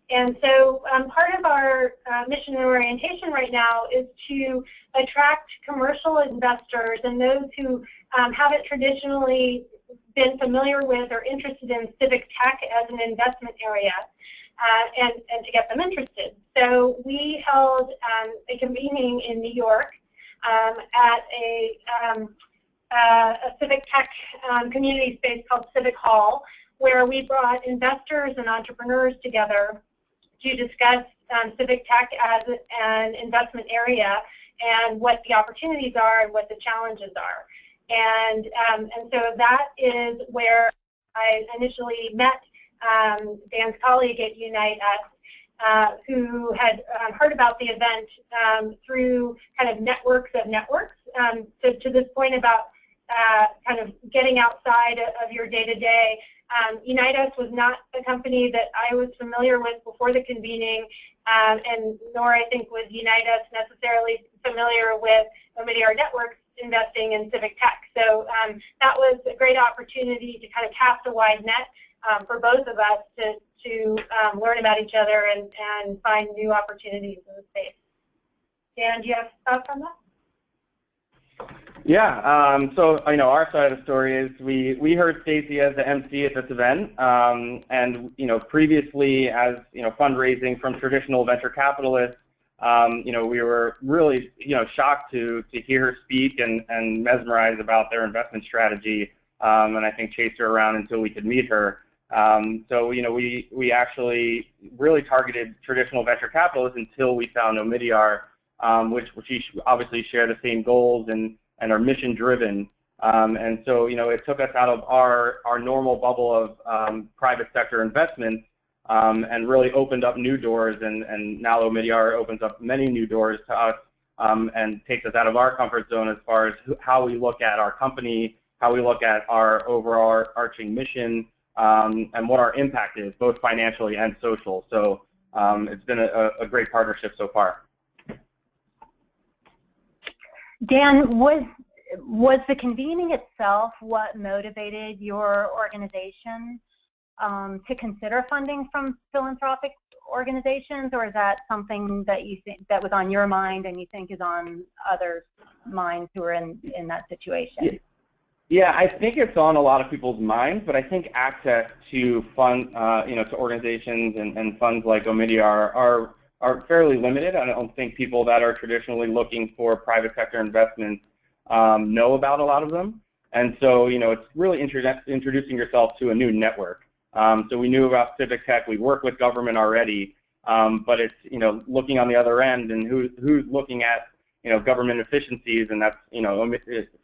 D: And so part of our mission and orientation right now is to attract commercial investors and those who haven't traditionally been familiar with or interested in civic tech as an investment area and to get them interested. So we held a convening in New York at a civic tech community space called Civic Hall, where we brought investors and entrepreneurs together to discuss civic tech as an investment area and what the opportunities are and what the challenges are. And so that is where I initially met Dan's colleague at Unite Us, who had heard about the event through kind of networks of networks. So to this point about kind of getting outside of your day-to-day, Unite Us was not a company that I was familiar with before the convening, and nor I think was Unite Us necessarily familiar with Omidyar Networks investing in civic tech. So that was a great opportunity to kind of cast a wide net for both of us to learn about each other and find new opportunities in the space. Dan, do you have thoughts on that?
E: Yeah, so our side of the story is we heard Stacy as the MC at this event, and previously as fundraising from traditional venture capitalists, we were really shocked to hear her speak and mesmerized about their investment strategy, and I think chased her around until we could meet her. So we actually really targeted traditional venture capitalists until we found Omidyar, which obviously share the same goals and are mission driven. And so it took us out of our normal bubble of private sector investments and really opened up new doors, and now Omidyar opens up many new doors to us and takes us out of our comfort zone as far as how we look at our company, how we look at our overarching mission, and what our impact is, both financially and social. So it's been a great partnership so far.
A: Dan, was the convening itself what motivated your organization to consider funding from philanthropic organizations, or is that something that you think that was on your mind and you think is on others' minds who are in that situation?
E: Yeah, I think it's on a lot of people's minds, but I think access to fund, to organizations and funds like Omidyar are fairly limited. I don't think people that are traditionally looking for private sector investments know about a lot of them. And so, it's really introducing yourself to a new network. So we knew about civic tech. We work with government already, but it's, looking on the other end and who's looking at, government efficiencies, and that's,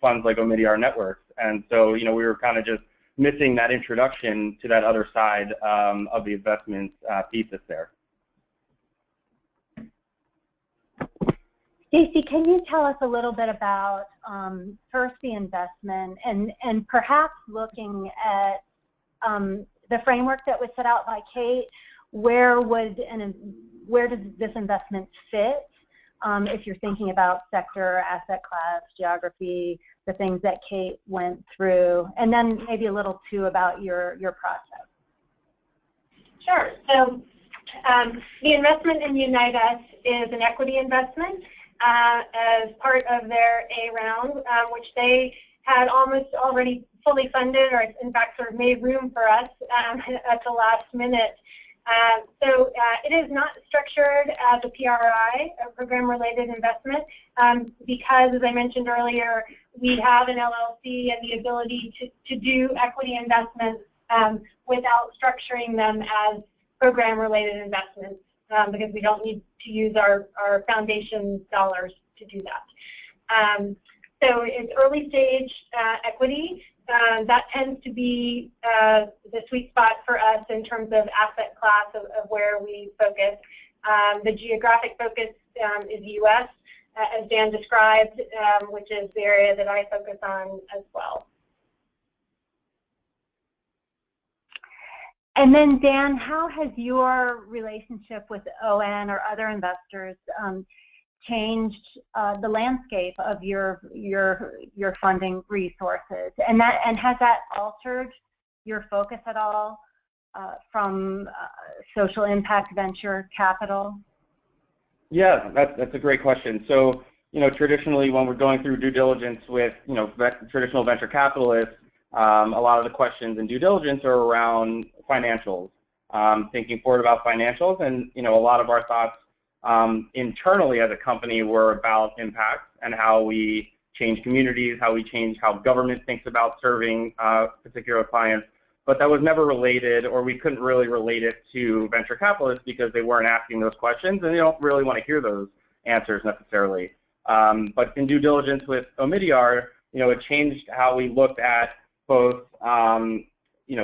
E: funds like Omidyar networks. And so, we were kind of just missing that introduction to that other side of the investment thesis there.
A: Stacy, can you tell us a little bit about first the investment and perhaps looking at the framework that was set out by Kate? Where does this investment fit if you're thinking about sector, asset class, geography, the things that Kate went through, and then maybe a little too about your process?
D: Sure. So the investment in Unite Us is an equity investment as part of their A round, which they had almost already fully funded, or in fact sort of made room for us at the last minute. So it is not structured as a PRI, a program-related investment, because, as I mentioned earlier, we have an LLC and the ability to do equity investments without structuring them as program-related investments, because we don't need to use our foundation dollars to do that. So it's early stage equity. That tends to be the sweet spot for us in terms of asset class of where we focus. The geographic focus is U.S., as Dan described, which is the area that I focus on as well.
A: And then, Dan, how has your relationship with ON or other investors changed the landscape of your funding resources, and has that altered your focus at all from social impact venture capital?
E: Yeah, that's a great question. So, traditionally when we're going through due diligence with, traditional venture capitalists, a lot of the questions in due diligence are around financials, thinking forward about financials, and, a lot of our thoughts internally as a company were about impact and how we change communities, how we change how government thinks about serving particular clients. But that was never related, or we couldn't really relate it to venture capitalists because they weren't asking those questions, and they don't really want to hear those answers necessarily. But in due diligence with Omidyar, it changed how we looked at both,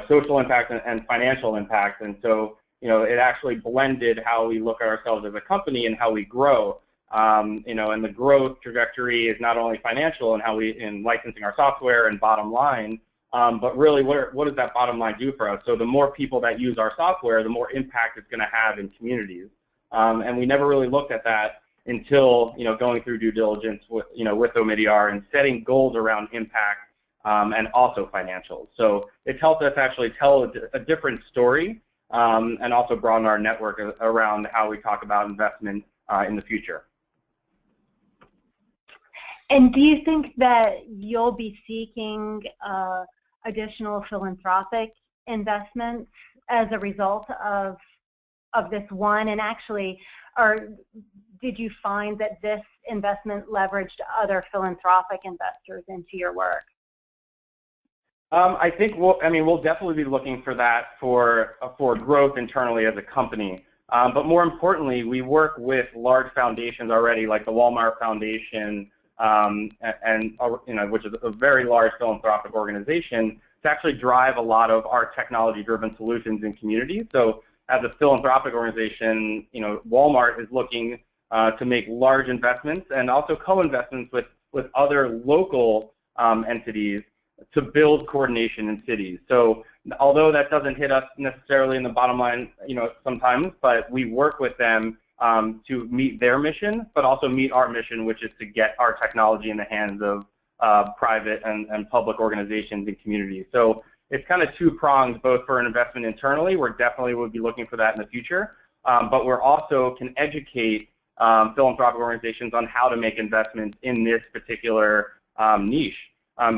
E: social impact and financial impact, and so it actually blended how we look at ourselves as a company and how we grow. And the growth trajectory is not only financial and how we in licensing our software and bottom line, but really what does that bottom line do for us? So the more people that use our software, the more impact it's going to have in communities. And we never really looked at that until going through due diligence with with Omidyar and setting goals around impact and also financials. So it's helped us actually tell a different story and also broaden our network around how we talk about investment in the future.
A: And do you think that you'll be seeking additional philanthropic investments as a result of this one? And actually, or did you find that this investment leveraged other philanthropic investors into your work?
E: I think we'll definitely be looking for that for growth internally as a company. But more importantly, we work with large foundations already, like the Walmart Foundation, which is a very large philanthropic organization, to actually drive a lot of our technology-driven solutions in communities. So as a philanthropic organization, Walmart is looking to make large investments and also co-investments with other local entities to build coordination in cities. So although that doesn't hit us necessarily in the bottom line, sometimes, but we work with them to meet their mission, but also meet our mission, which is to get our technology in the hands of private and public organizations and communities. So it's kind of two-pronged, both for an investment internally. We're definitely would be looking for that in the future, but we're also can educate philanthropic organizations on how to make investments in this particular niche.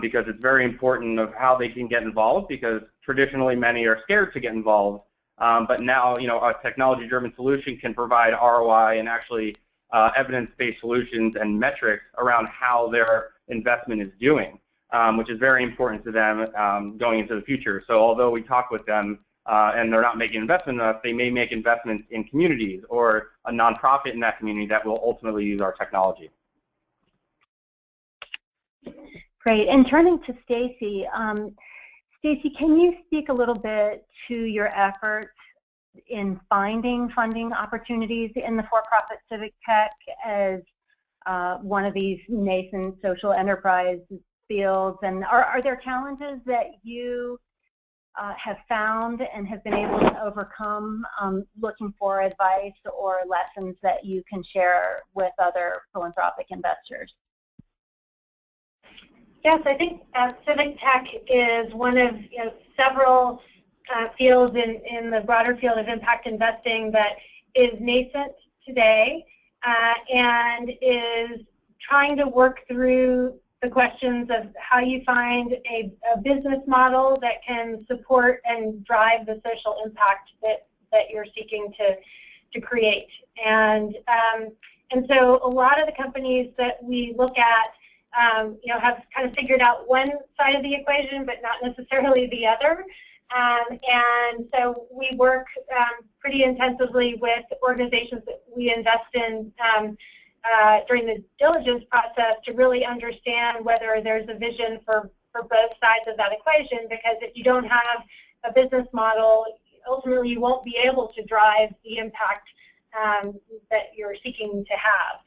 E: Because it's very important of how they can get involved, because traditionally many are scared to get involved, but now a technology-driven solution can provide ROI and actually evidence-based solutions and metrics around how their investment is doing, which is very important to them going into the future. So although we talk with them and they're not making investment in us, they may make investments in communities or a nonprofit in that community that will ultimately use our technology.
A: Great. And turning to Stacy, Stacy, can you speak a little bit to your efforts in finding funding opportunities in the for-profit civic tech as one of these nascent social enterprise fields? And are there challenges that you have found and have been able to overcome looking for advice or lessons that you can share with other philanthropic investors?
D: Yes, I think civic tech is one of several fields in the broader field of impact investing that is nascent today and is trying to work through the questions of how you find a business model that can support and drive the social impact that you're seeking to create. And so a lot of the companies that we look at have kind of figured out one side of the equation, but not necessarily the other. And so we work pretty intensively with organizations that we invest in during the diligence process to really understand whether there's a vision for both sides of that equation, because if you don't have a business model, ultimately you won't be able to drive the impact that you're seeking to have.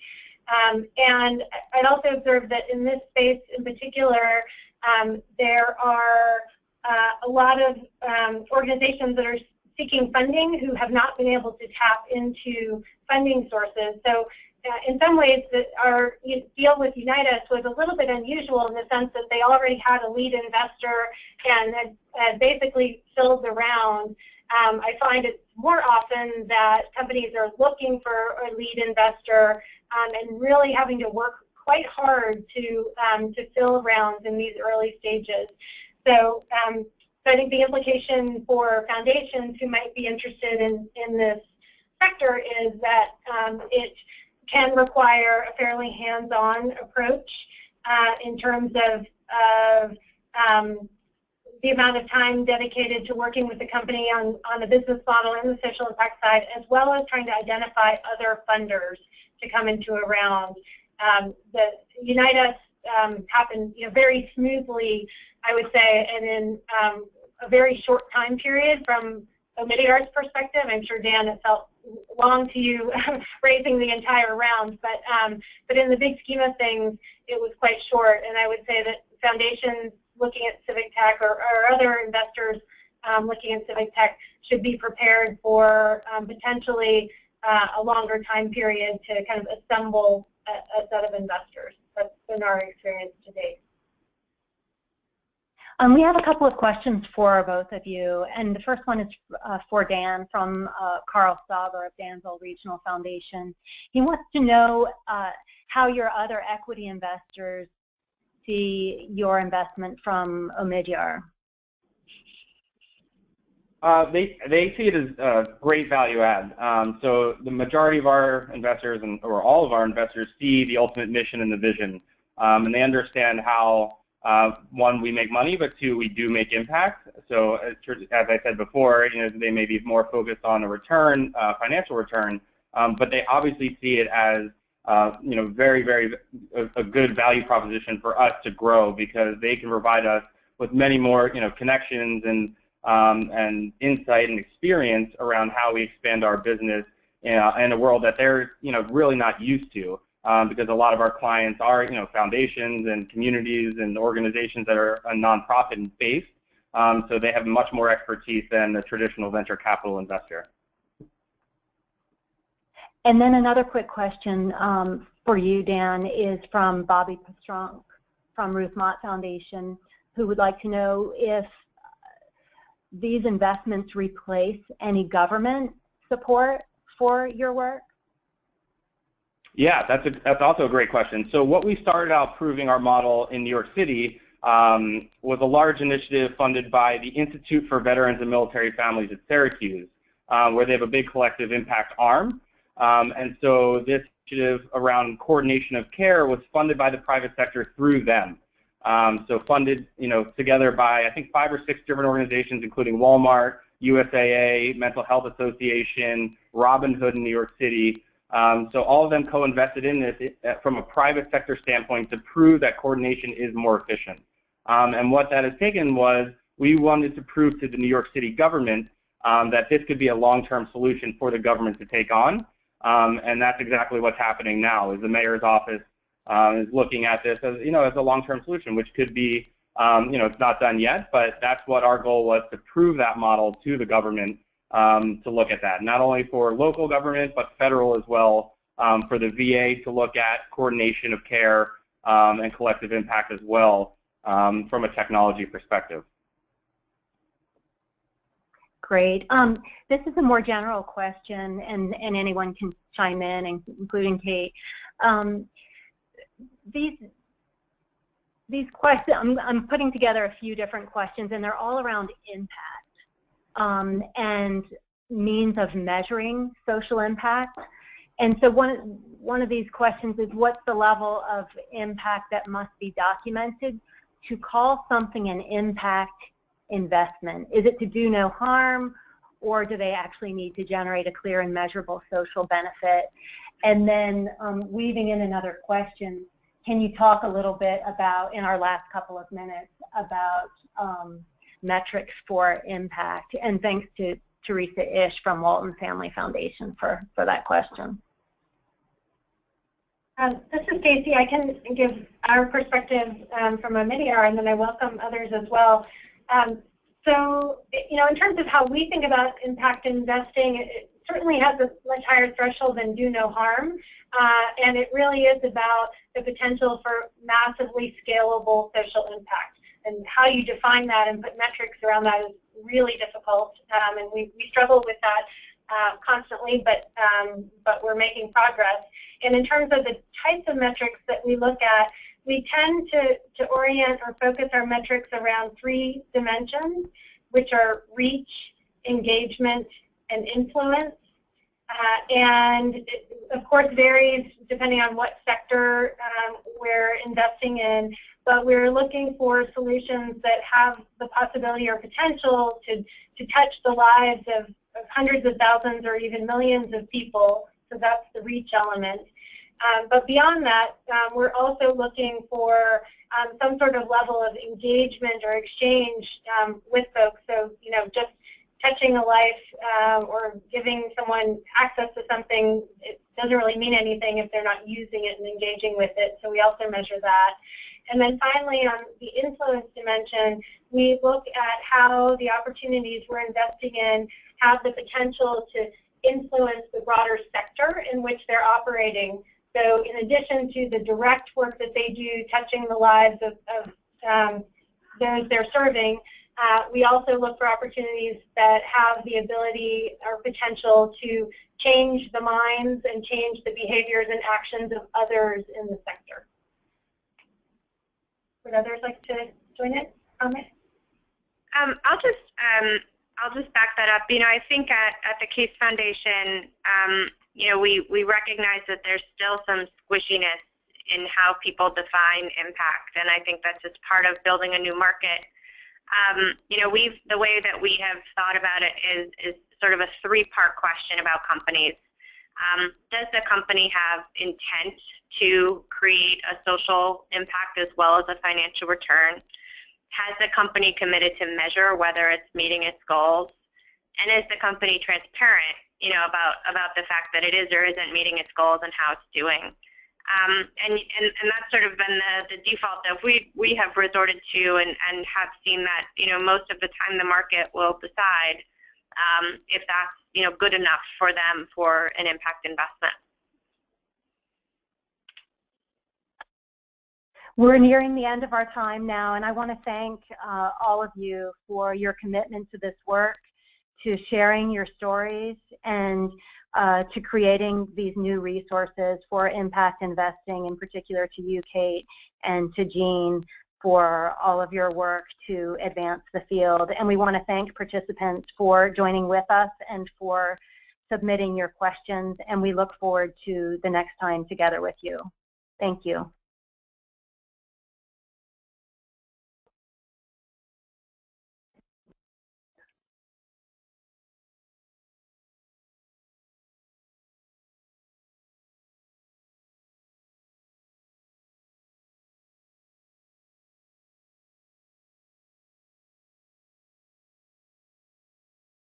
D: And I'd also observed that in this space in particular, there are a lot of organizations that are seeking funding who have not been able to tap into funding sources. So in some ways, our deal with Unite Us was a little bit unusual in the sense that they already had a lead investor and had basically filled the round. I find it's more often that companies are looking for a lead investor and really having to work quite hard to fill rounds in these early stages. So I think the implication for foundations who might be interested in this sector is that it can require a fairly hands-on approach in terms of the amount of time dedicated to working with the company on the business model and the social impact side, as well as trying to identify other funders to come into a round. The Unite Us happened very smoothly, I would say, and in a very short time period from Omidyar's perspective. I'm sure, Dan, it felt long to you raising the entire round, but in the big scheme of things, it was quite short. And I would say that foundations looking at civic tech or other investors looking at civic tech should be prepared for potentially a longer time period to kind of assemble a set of investors. That's been our experience to date.
A: We have a couple of questions for both of you, and the first one is for Dan from Carl Stauber of Danville Regional Foundation. He wants to know how your other equity investors see your investment from Omidyar.
E: They see it as a great value add. So the majority of our investors, or all of our investors, see the ultimate mission and the vision, and they understand how, one, we make money, but two, we do make impact. So as I said before, they may be more focused on a return, financial return, but they obviously see it as very, very a good value proposition for us to grow, because they can provide us with many more connections and insight and experience around how we expand our business in a world that they're really not used to, because a lot of our clients are foundations and communities and organizations that are nonprofit based, so they have much more expertise than the traditional venture capital investor.
A: And then another quick question for you, Dan, is from Bobby Pastronk from Ruth Mott Foundation, who would like to know if these investments replace any government support for your work?
E: Yeah, that's also a great question. So what we started out proving our model in New York City was a large initiative funded by the Institute for Veterans and Military Families at Syracuse, where they have a big collective impact arm. And so this initiative around coordination of care was funded by the private sector through them. So funded, together by I think 5 or 6 different organizations, including Walmart, USAA, Mental Health Association, Robin Hood in New York City. So all of them co-invested in this from a private sector standpoint to prove that coordination is more efficient. And what that has taken was we wanted to prove to the New York City government that this could be a long-term solution for the government to take on. And that's exactly what's happening now. Is the mayor's office is looking at this as as a long-term solution, which could be it's not done yet, but that's what our goal was, to prove that model to the government, to look at that, not only for local government but federal as well, for the VA to look at coordination of care and collective impact as well, from a technology perspective.
A: Great. This is a more general question, and anyone can chime in, including Kate. These questions, I'm putting together a few different questions, and they're all around impact and means of measuring social impact. And so one of these questions is, what's the level of impact that must be documented to call something an impact investment? Is it to do no harm, or do they actually need to generate a clear and measurable social benefit? And then weaving in another question, can you talk a little bit about, in our last couple of minutes, about metrics for impact? And thanks to Teresa Ish from Walton Family Foundation for that question.
D: This is Stacy. I can give our perspective from Omidyar, and then I welcome others as well. So, in terms of how we think about impact investing, it certainly has a much higher threshold than do no harm, and it really is about the potential for massively scalable social impact. And how you define that and put metrics around that is really difficult, and we struggle with that constantly, but we're making progress. And in terms of the types of metrics that we look at, we tend to orient or focus our metrics around 3 dimensions, which are reach, engagement, and influence. And it, of course, varies depending on what sector we're investing in, but we're looking for solutions that have the possibility or potential to touch the lives of hundreds of thousands or even millions of people, so that's the reach element. But beyond that, we're also looking for some sort of level of engagement or exchange with folks. So, just touching a life or giving someone access to something, it doesn't really mean anything if they're not using it and engaging with it. So we also measure that. And then finally, on the influence dimension, we look at how the opportunities we're investing in have the potential to influence the broader sector in which they're operating. So in addition to the direct work that they do, touching the lives of those they're serving. We also look for opportunities that have the ability or potential to change the minds and change the behaviors and actions of others in the sector. Would others like to join in? Comment?
C: I'll just back that up. You know, I think at the Case Foundation, you know, we recognize that there's still some squishiness in how people define impact, and I think that's just part of building a new market. You know, the way that we have thought about it is sort of a three-part question about companies. Does the company have intent to create a social impact as well as a financial return? Has the company committed to measure whether it's meeting its goals? And is the company transparent, you know, about the fact that it is or isn't meeting its goals and how it's doing? And that's sort of been the default that we have resorted to and have seen that, you know, most of the time the market will decide if that's, you know, good enough for them for an impact investment.
A: We're nearing the end of our time now, and I want to thank all of you for your commitment to this work, to sharing your stories, and to creating these new resources for impact investing, in particular to you, Kate, and to Jean for all of your work to advance the field. And we want to thank participants for joining with us and for submitting your questions, and we look forward to the next time together with you. Thank you.